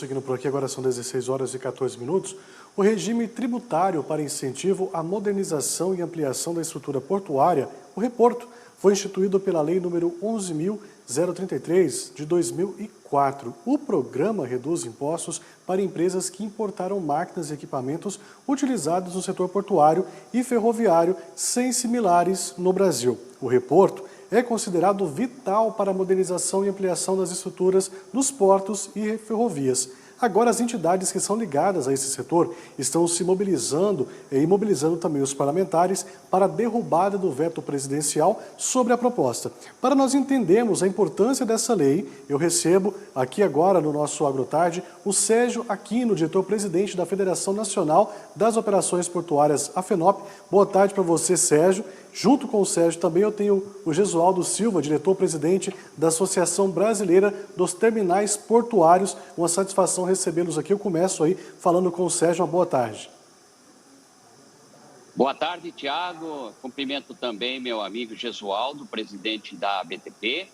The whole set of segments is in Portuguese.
Seguindo por aqui, agora são 16 horas e 14 minutos. O regime tributário para incentivo à modernização e ampliação da estrutura portuária, o Reporto, foi instituído pela Lei nº 11.033, de 2004. O programa reduz impostos para empresas que importaram máquinas e equipamentos utilizados no setor portuário e ferroviário sem similares no Brasil. O Reporto é considerado vital para a modernização e ampliação das estruturas dos portos e ferrovias. Agora, as entidades que são ligadas a esse setor estão se mobilizando e mobilizando também os parlamentares para a derrubada do veto presidencial sobre a proposta. Para nós entendermos a importância dessa lei, eu recebo aqui agora no nosso AgroTarde o Sérgio Aquino, diretor-presidente da Federação Nacional das Operações Portuárias, a FENOP. Boa tarde para você, Sérgio. Junto com o Sérgio também eu tenho o Gesualdo Silva, diretor-presidente da Associação Brasileira dos Terminais Portuários. Uma satisfação recebê-los aqui. Eu começo aí falando com o Sérgio. Uma boa tarde. Boa tarde, Tiago. Cumprimento também meu amigo Gesualdo, presidente da BTP.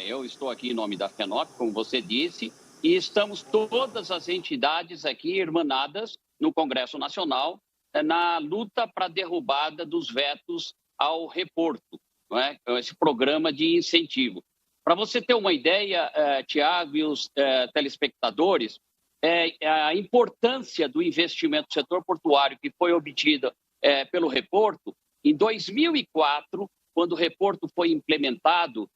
Eu estou aqui em nome da FENOP, como você disse, e estamos todas as entidades aqui irmanadas no Congresso Nacional na luta para a derrubada dos vetos ao Reporto, não é? Esse programa de incentivo. Para você ter uma ideia, Tiago e os telespectadores, a importância do investimento no setor portuário que foi obtida pelo Reporto, em 2004, quando o Reporto foi implementado,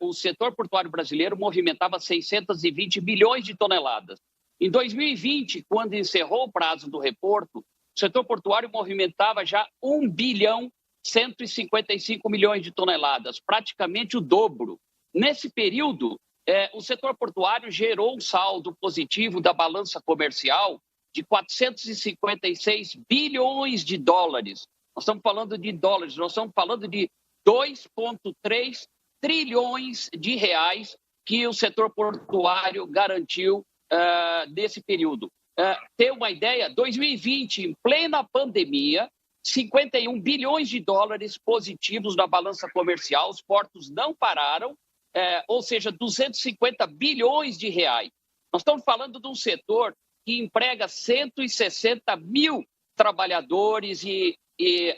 o setor portuário brasileiro movimentava 620 bilhões de toneladas. Em 2020, quando encerrou o prazo do Reporto, o setor portuário movimentava já 1 bilhão 155 milhões de toneladas, praticamente o dobro. Nesse período, o setor portuário gerou um saldo positivo da balança comercial de 456 bilhões de dólares. Nós estamos falando de dólares, nós estamos falando de 2,3 trilhões de reais que o setor portuário garantiu nesse período. Ter uma ideia, 2020, em plena pandemia, 51 bilhões de dólares positivos na balança comercial, os portos não pararam, ou seja, 250 bilhões de reais. Nós estamos falando de um setor que emprega 160 mil trabalhadores e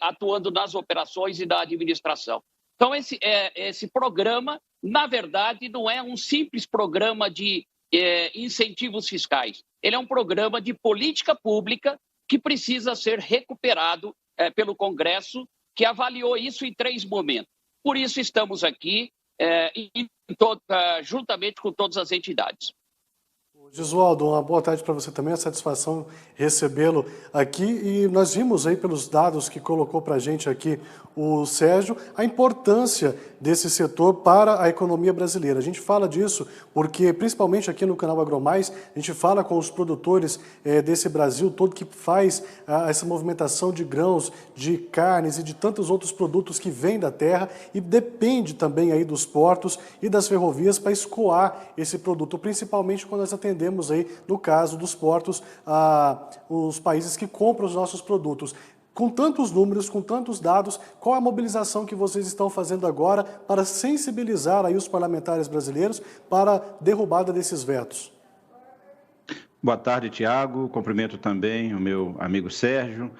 atuando nas operações e na administração. Então, esse programa, na verdade, não é um simples programa de incentivos fiscais. Ele é um programa de política pública que precisa ser recuperado pelo Congresso, que avaliou isso em 3 momentos. Por isso, estamos aqui juntamente com todas as entidades. Gesualdo, uma boa tarde para você também, a satisfação recebê-lo aqui. E nós vimos aí pelos dados que colocou para a gente aqui o Sérgio, a importância desse setor para a economia brasileira. A gente fala disso porque, principalmente aqui no canal AgroMais, a gente fala com os produtores desse Brasil todo que faz essa movimentação de grãos, de carnes e de tantos outros produtos que vêm da terra e depende também aí dos portos e das ferrovias para escoar esse produto, principalmente quando nós atendemos aí, no caso dos portos, os países que compram os nossos produtos. Com tantos números, com tantos dados, qual a mobilização que vocês estão fazendo agora para sensibilizar aí os parlamentares brasileiros para a derrubada desses vetos? Boa tarde, Tiago. Cumprimento também o meu amigo Sérgio.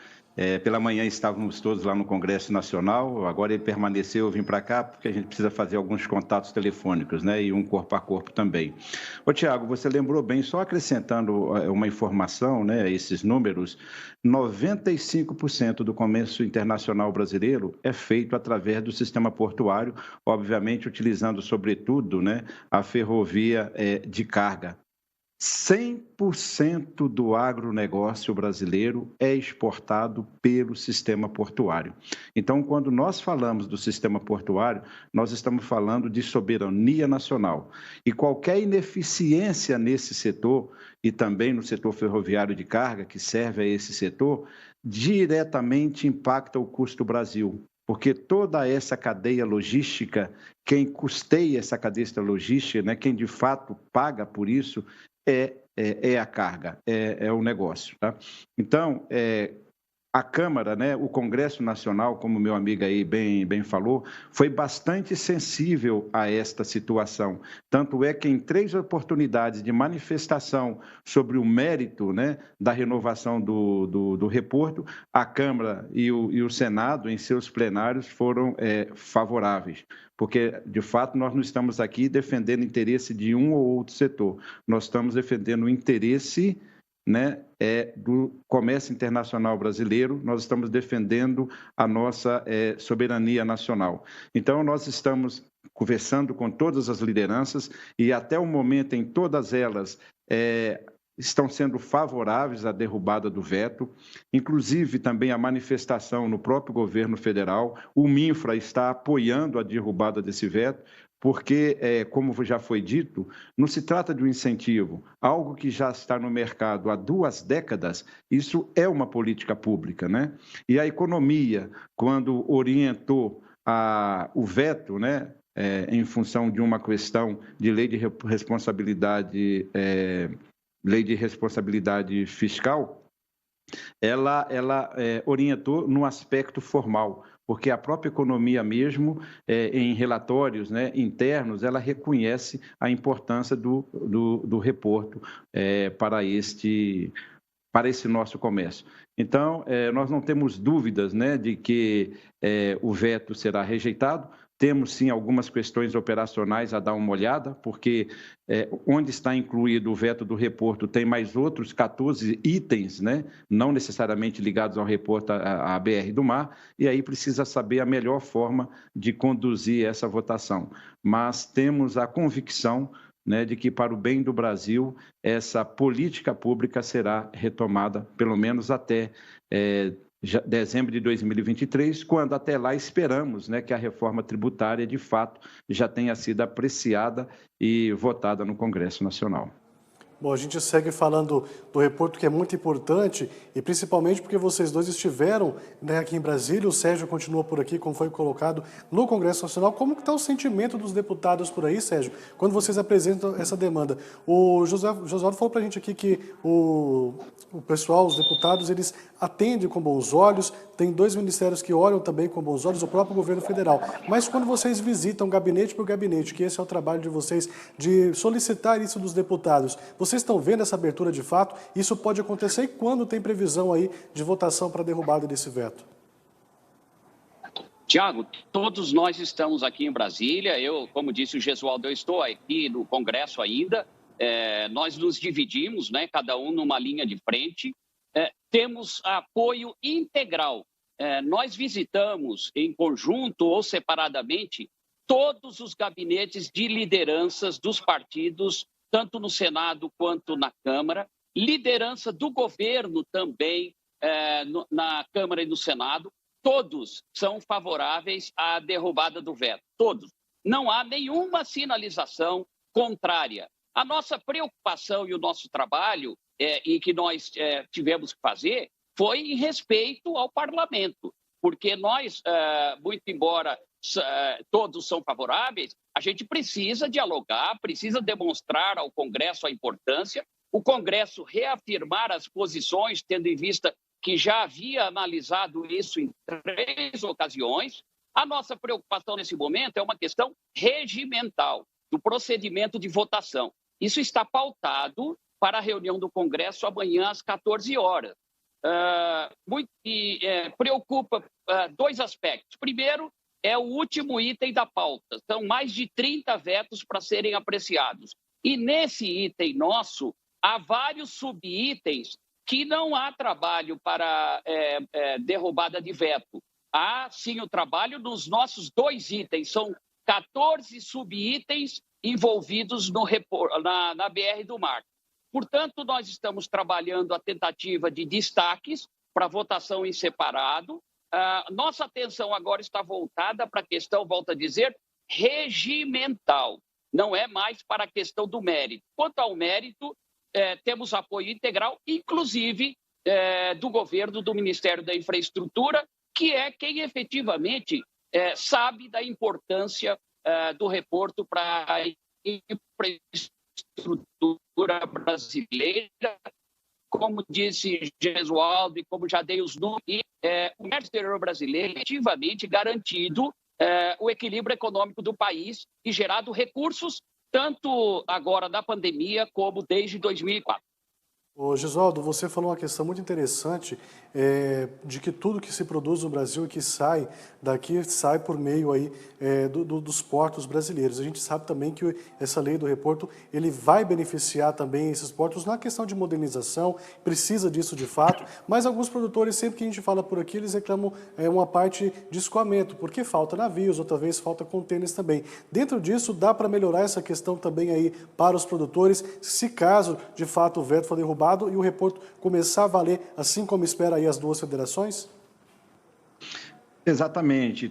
Pela manhã estávamos todos lá no Congresso Nacional, agora ele permaneceu, eu vim para cá porque a gente precisa fazer alguns contatos telefônicos, né, e um corpo a corpo também. Ô, Tiago, você lembrou bem, só acrescentando uma informação, né, esses números, 95% do comércio internacional brasileiro é feito através do sistema portuário, obviamente utilizando, sobretudo, né, a ferrovia de carga. 100% do agronegócio brasileiro é exportado pelo sistema portuário. Então, quando nós falamos do sistema portuário, nós estamos falando de soberania nacional. E qualquer ineficiência nesse setor, e também no setor ferroviário de carga, que serve a esse setor, diretamente impacta o custo do Brasil. Porque toda essa cadeia logística, quem custeia essa cadeia logística, né, quem de fato paga por isso, é a carga, é o negócio. Tá? Então, a Câmara, né, o Congresso Nacional, como meu amigo aí bem falou, foi bastante sensível a esta situação. Tanto é que em 3 oportunidades de manifestação sobre o mérito, né, da renovação do reporto, a Câmara e o Senado, em seus plenários, foram favoráveis. Porque, de fato, nós não estamos aqui defendendo o interesse de um ou outro setor, nós estamos defendendo o interesse, né, do comércio internacional brasileiro, nós estamos defendendo a nossa soberania nacional. Então, nós estamos conversando com todas as lideranças e, até o momento, em todas elas, estão sendo favoráveis à derrubada do veto, inclusive também a manifestação no próprio governo federal. O MINFRA está apoiando a derrubada desse veto, porque, como já foi dito, não se trata de um incentivo, algo que já está no mercado há 2 décadas, isso é uma política pública, né? E a economia, quando orientou o veto, né, em função de uma questão de lei de responsabilidade fiscal, ela orientou no aspecto formal, porque a própria economia mesmo, em relatórios, né, internos, ela reconhece a importância do reporto para esse nosso comércio. Então, nós não temos dúvidas, né, de que o veto será rejeitado. Temos, sim, algumas questões operacionais a dar uma olhada, porque onde está incluído o veto do reporto tem mais outros 14 itens, né, não necessariamente ligados ao reporto à BR do Mar, e aí precisa saber a melhor forma de conduzir essa votação. Mas temos a convicção, né, de que, para o bem do Brasil, essa política pública será retomada, pelo menos até dezembro de 2023, quando até lá esperamos, né, que a reforma tributária, de fato, já tenha sido apreciada e votada no Congresso Nacional. Bom, a gente segue falando do reporto, que é muito importante, e principalmente porque vocês dois estiveram, né, aqui em Brasília, o Sérgio continua por aqui, como foi colocado no Congresso Nacional. Como que está o sentimento dos deputados por aí, Sérgio, quando vocês apresentam essa demanda? O Josualdo falou para a gente aqui que o pessoal, os deputados, eles atendem com bons olhos, tem 2 ministérios que olham também com bons olhos, o próprio governo federal. Mas quando vocês visitam gabinete por gabinete, que esse é o trabalho de vocês, de solicitar isso dos deputados, vocês estão vendo essa abertura de fato? Isso pode acontecer e quando tem previsão aí de votação para a derrubada desse veto? Tiago, todos nós estamos aqui em Brasília. Eu, como disse o Gesualdo, eu estou aqui no Congresso ainda. Nós nos dividimos, né, cada um numa linha de frente. Temos apoio integral. Nós visitamos em conjunto ou separadamente todos os gabinetes de lideranças dos partidos, tanto no Senado quanto na Câmara, liderança do governo também na Câmara e no Senado. Todos são favoráveis à derrubada do veto, todos. Não há nenhuma sinalização contrária. A nossa preocupação e o nosso trabalho, e que nós tivemos que fazer, foi em respeito ao parlamento, porque nós, muito embora todos são favoráveis, a gente precisa dialogar, precisa demonstrar ao Congresso a importância, o Congresso reafirmar as posições, tendo em vista que já havia analisado isso em 3 ocasiões. A nossa preocupação nesse momento é uma questão regimental, do procedimento de votação. Isso está pautado para a reunião do Congresso amanhã às 14 horas. Preocupa 2 aspectos. Primeiro, é o último item da pauta. São mais de 30 vetos para serem apreciados. E nesse item nosso, há vários subitens que não há trabalho para derrubada de veto. Há, sim, o trabalho nos nossos 2 itens. São 14 subitens envolvidos na BR do Mar. Portanto, nós estamos trabalhando a tentativa de destaques para votação em separado. Nossa atenção agora está voltada para a questão, volto a dizer, regimental. Não é mais para a questão do mérito. Quanto ao mérito, temos apoio integral, inclusive do governo, do Ministério da Infraestrutura, que é quem efetivamente sabe da importância do reporto para a infraestrutura brasileira como disse Gesualdo e como já dei os números, o comércio exterior brasileiro efetivamente garantido o equilíbrio econômico do país e gerado recursos, tanto agora da pandemia como desde 2004. Ô, Gesualdo, você falou uma questão muito interessante, de que tudo que se produz no Brasil e que sai daqui, sai por meio aí, dos portos brasileiros. A gente sabe também que essa lei do reporto, ele vai beneficiar também esses portos na questão de modernização, precisa disso de fato, mas alguns produtores, sempre que a gente fala por aqui, eles reclamam uma parte de escoamento, porque falta navios, outra vez falta contêineres também. Dentro disso, dá para melhorar essa questão também aí para os produtores, se caso, de fato, o veto for derrubado e o reporto começar a valer, assim como espera aí as duas federações? Exatamente,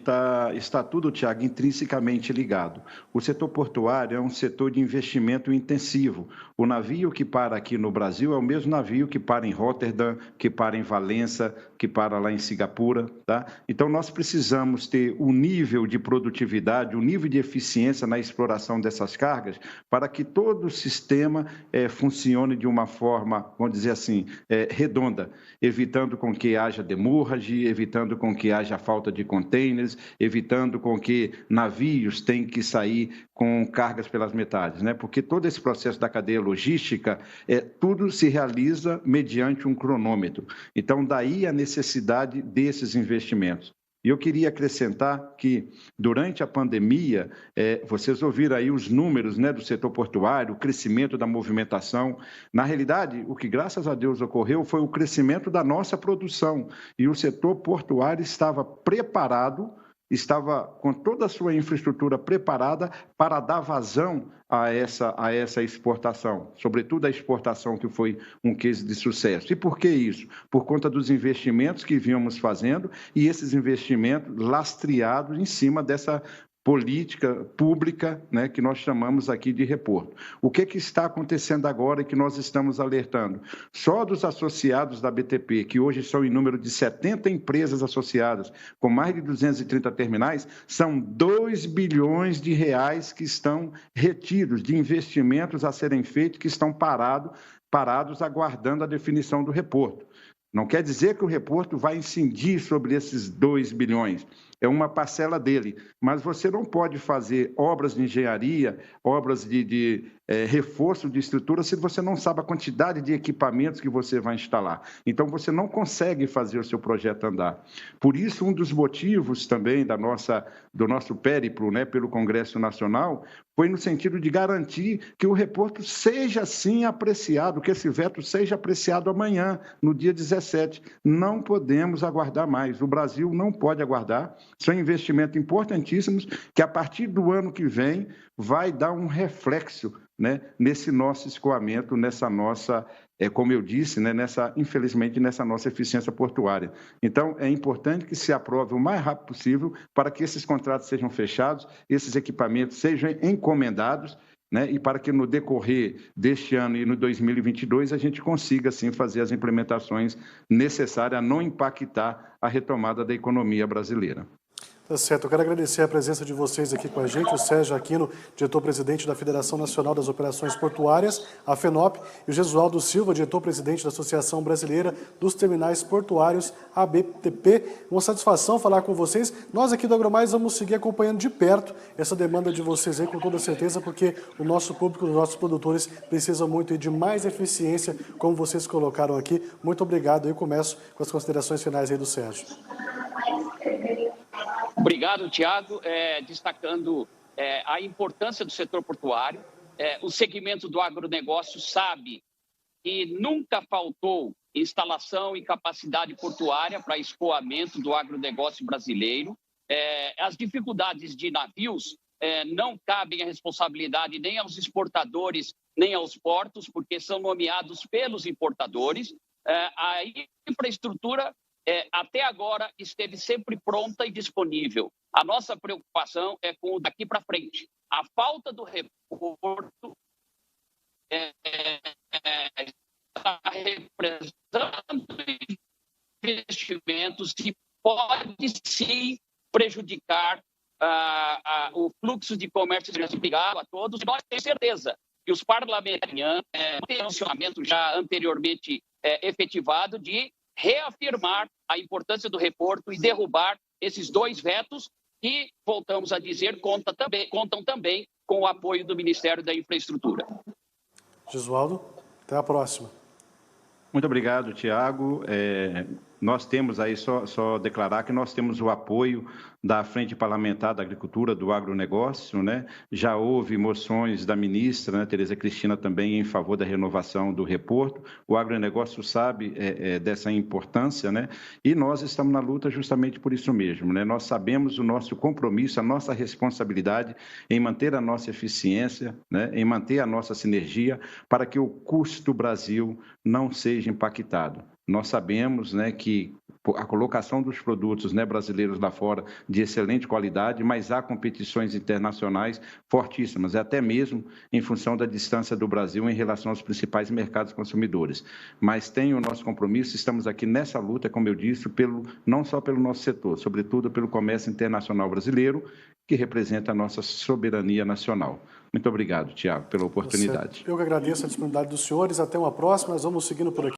está tudo, Tiago, intrinsecamente ligado. O setor portuário é um setor de investimento intensivo. O navio que para aqui no Brasil é o mesmo navio que para em Roterdã, que para em Valença, que para lá em Singapura, tá? Então, nós precisamos ter um nível de produtividade, um nível de eficiência na exploração dessas cargas para que todo o sistema funcione de uma forma, vamos dizer assim, redonda, evitando com que haja demurrage, evitando com que haja falta de contêineres, evitando com que navios tenham que sair com cargas pelas metades, né? Porque todo esse processo da cadeia logística, tudo se realiza mediante um cronômetro. Então, daí a necessidade desses investimentos. E eu queria acrescentar que, durante a pandemia, vocês ouviram aí os números, né, do setor portuário, o crescimento da movimentação. Na realidade, o que, graças a Deus, ocorreu foi o crescimento da nossa produção. E o setor portuário estava preparado, estava com toda a sua infraestrutura preparada para dar vazão a essa exportação, sobretudo a exportação que foi um case de sucesso. E por que isso? Por conta dos investimentos que vínhamos fazendo e esses investimentos lastreados em cima dessa política pública, né, que nós chamamos aqui de reporto. O que está acontecendo agora e que nós estamos alertando? Só dos associados da BTP, que hoje são em número de 70 empresas associadas, com mais de 230 terminais, são 2 bilhões de reais que estão retidos de investimentos a serem feitos, que estão parados aguardando a definição do reporto. Não quer dizer que o reporto vai incidir sobre esses 2 bilhões, é uma parcela dele, mas você não pode fazer obras de engenharia, obras de reforço de estrutura, se você não sabe a quantidade de equipamentos que você vai instalar. Então, você não consegue fazer o seu projeto andar. Por isso, um dos motivos também do nosso périplo, né, pelo Congresso Nacional, foi no sentido de garantir que o reporto seja, sim, apreciado, que esse veto seja apreciado amanhã, no dia 17. Não podemos aguardar mais. O Brasil não pode aguardar. São investimentos importantíssimos que, a partir do ano que vem, vai dar um reflexo, né, nesse nosso escoamento, nessa nossa, como eu disse, né, infelizmente, nessa nossa eficiência portuária. Então, é importante que se aprove o mais rápido possível para que esses contratos sejam fechados, esses equipamentos sejam encomendados, né, e para que no decorrer deste ano e no 2022 a gente consiga, sim, fazer as implementações necessárias a não impactar a retomada da economia brasileira. Tá certo, eu quero agradecer a presença de vocês aqui com a gente, o Sérgio Aquino, diretor-presidente da Federação Nacional das Operações Portuárias, a FENOP, e o Gesualdo Silva, diretor-presidente da Associação Brasileira dos Terminais Portuários, a BTP. Uma satisfação falar com vocês. Nós aqui do AgroMais vamos seguir acompanhando de perto essa demanda de vocês aí, com toda certeza, porque o nosso público, os nossos produtores precisam muito de mais eficiência, como vocês colocaram aqui. Muito obrigado. Eu começo com as considerações finais aí do Sérgio. Obrigado, Tiago. Destacando a importância do setor portuário. O segmento do agronegócio sabe que nunca faltou instalação e capacidade portuária para escoamento do agronegócio brasileiro. As dificuldades de navios não cabem a responsabilidade nem aos exportadores, nem aos portos, porque são nomeados pelos importadores. A infraestrutura até agora esteve sempre pronta e disponível. A nossa preocupação é com o daqui para frente. A falta do reporto está representando investimentos que pode sim prejudicar o fluxo de comércio. Obrigado a todos. Nós temos certeza que os parlamentares têm um funcionamento já anteriormente efetivado de reafirmar a importância do reporto e derrubar esses 2 vetos que, voltamos a dizer, contam também com o apoio do Ministério da Infraestrutura. Gesualdo, até a próxima. Muito obrigado, Tiago. Nós temos aí, só declarar que nós temos o apoio da Frente Parlamentar da Agricultura, do Agronegócio, né? Já houve moções da ministra, né, Tereza Cristina, também em favor da renovação do reporto. O agronegócio sabe dessa importância, né? E nós estamos na luta justamente por isso mesmo, né? Nós sabemos o nosso compromisso, a nossa responsabilidade em manter a nossa eficiência, né? Em manter a nossa sinergia para que o custo do Brasil não seja impactado. Nós sabemos, né, que a colocação dos produtos, né, brasileiros lá fora de excelente qualidade, mas há competições internacionais fortíssimas, até mesmo em função da distância do Brasil em relação aos principais mercados consumidores. Mas tem o nosso compromisso, estamos aqui nessa luta, como eu disse, não só pelo nosso setor, sobretudo pelo comércio internacional brasileiro, que representa a nossa soberania nacional. Muito obrigado, Tiago, pela oportunidade. Eu que agradeço a disponibilidade dos senhores. Até uma próxima. Nós vamos seguindo por aqui.